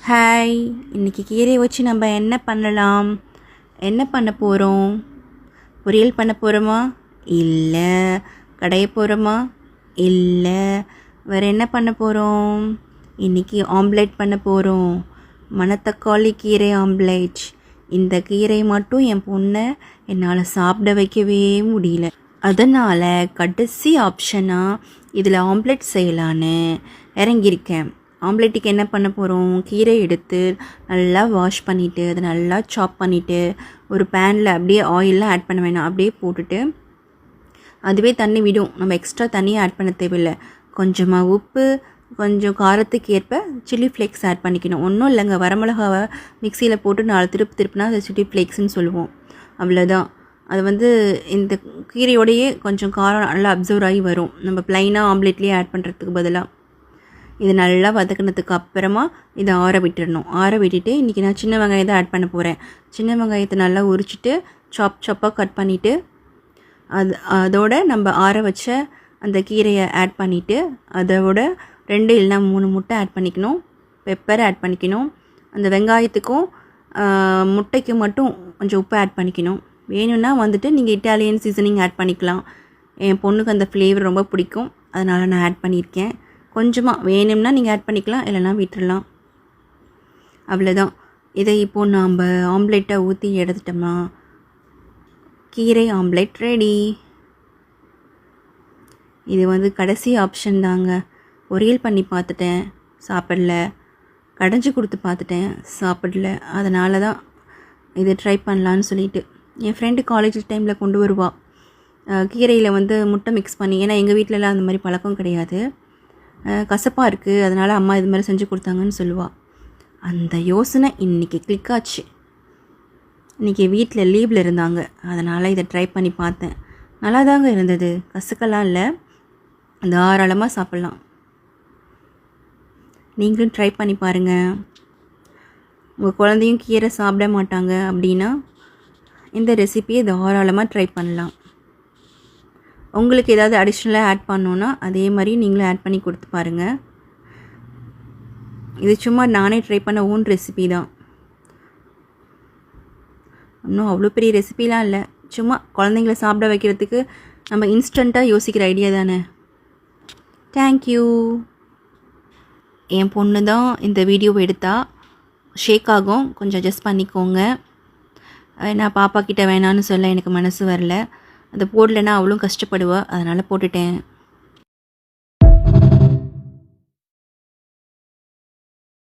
Hi, இன்றைக்கி கீரையை வச்சு நம்ம என்ன பண்ணலாம்? என்ன பண்ண போகிறோம்? பொரியல் பண்ண போகிறோமா? இல்லை. கடைய போகிறோமா? இல்லை. வேறு என்ன பண்ண போகிறோம்? இன்றைக்கி ஆம்லேட் பண்ண போகிறோம். மணத்தக்காளி கீரை ஆம்லேட். இந்த கீரை மட்டும் என் பொண்ணை என்னால் சாப்பிட வைக்கவே முடியல. அதனால் கடைசி ஆப்ஷனாக இதில் ஆம்லேட் செய்யலான்னு இறங்கியிருக்கேன். ஆம்லேட்டுக்கு என்ன பண்ண போகிறோம்? கீரை எடுத்து நல்லா வாஷ் பண்ணிவிட்டு அதை நல்லா சாப் பண்ணிவிட்டு ஒரு பேனில் அப்படியே ஆயிலெலாம் ஆட் பண்ண வேணாம், அப்படியே போட்டுட்டு அதுவே தண்ணி விடும். நம்ம எக்ஸ்ட்ரா தண்ணியை ஆட் பண்ண தேவையில்லை. கொஞ்சமாக உப்பு, கொஞ்சம் காரத்துக்கு ஏற்ப சில்லி ஃப்ளேக்ஸ் ஆட் பண்ணிக்கணும். ஒன்றும் இல்லைங்க, வரமிளகாவை மிக்சியில் போட்டு 4 திருப்புனா அது சில்லி ஃப்ளேக்ஸ்ன்னு சொல்லுவோம். அவ்வளோதான். அது இந்த கீரையோடையே கொஞ்சம் காரம் நல்லா அப்சர்வ் ஆகி வரும், நம்ம ப்ளைனாக ஆம்லேட்லேயே ஆட் பண்ணுறதுக்கு பதிலாக. இது நல்லா வதக்கினதுக்கு அப்புறமா இதை ஆற விட்டுடணும். ஆற விட்டுட்டு இன்றைக்கி நான் சின்ன வெங்காயம் தான் ஆட் பண்ண போகிறேன். சின்ன வெங்காயத்தை நல்லா உரிச்சிட்டு சாப்பாக கட் பண்ணிவிட்டு அதோட நம்ம ஆற வச்ச அந்த கீரையை ஆட் பண்ணிவிட்டு அதோட 2 இல்லைனா 3 முட்டை ஆட் பண்ணிக்கணும். பெப்பர் ஆட் பண்ணிக்கணும். அந்த வெங்காயத்துக்கும் முட்டைக்கு மட்டும் கொஞ்சம் உப்பு ஆட் பண்ணிக்கணும். வேணும்னா நீங்கள் இட்டாலியன் சீசனிங் ஆட் பண்ணிக்கலாம். என் பொண்ணுக்கு அந்த ஃப்ளேவர் ரொம்ப பிடிக்கும், அதனால் நான் ஆட் பண்ணியிருக்கேன். கொஞ்சமாக வேணும்னா நீங்கள் ஆட் பண்ணிக்கலாம், இல்லைனா விட்டுடலாம். அவ்வளோதான். இதை இப்போது நாம் ஆம்லேட்டை ஊற்றி எடுத்துட்டோம்னா கீரை ஆம்லேட் ரெடி. இது கடைசி ஆப்ஷன் தாங்க. பொரியல் பண்ணி பார்த்துட்டேன், சாப்பிடல. கடைஞ்சி கொடுத்து பார்த்துட்டேன், சாப்பிடல. அதனால தான் இதை ட்ரை பண்ணலான்னு சொல்லிட்டு என் ஃப்ரெண்டு காலேஜ் டைமில் கொண்டு வருவாள். கீரையில் முட்டை மிக்ஸ் பண்ணி, ஏன்னா எங்கள் வீட்டிலலாம் அந்த மாதிரி பழக்கம் கிடையாது. கசப்பாக இருக்குது, அதனால் அம்மா இது மாதிரி செஞ்சு கொடுத்தாங்கன்னு சொல்லுவாள். அந்த யோசனை இன்றைக்கி கிளிக் ஆச்சு. இன்றைக்கி வீட்டில் லீவில் இருந்தாங்க, அதனால் இதை ட்ரை பண்ணி பார்த்தேன். நல்லா தாங்க இருந்தது, கசக்கலாம் இல்லை, தாராளமாக சாப்பிட்லாம். நீங்களும் ட்ரை பண்ணி பாருங்கள். உங்கள் குழந்தையும் கீரை சாப்பிட மாட்டாங்க அப்படின்னா இந்த ரெசிபியை தாராளமாக ட்ரை பண்ணலாம். உங்களுக்கு ஏதாவது அடிஷ்னலாக ஆட் பண்ணோன்னா அதே மாதிரி நீங்களும் ஆட் பண்ணி கொடுத்து பாருங்கள். இது சும்மா நானே ட்ரை பண்ண ஓன் ரெசிபி தான். இன்னும் அவ்வளோ பெரிய ரெசிபிலாம் இல்லை, சும்மா குழந்தைங்கள சாப்பிட வைக்கிறதுக்கு நம்ம இன்ஸ்டண்ட்டாக யோசிக்கிற ஐடியா தானே. தேங்க்யூ. என் பொண்ணு தான் இந்த வீடியோவை எடுத்தால் ஷேக் ஆகும், கொஞ்சம் அட்ஜஸ்ட் பண்ணிக்கோங்க. நான் பாப்பா கிட்ட வேணான்னு சொல்ல எனக்கு மனசு வரல. அதை போடலைன்னா அவளும் கஷ்டப்படுவா, அதனால் போட்டுட்டேன்.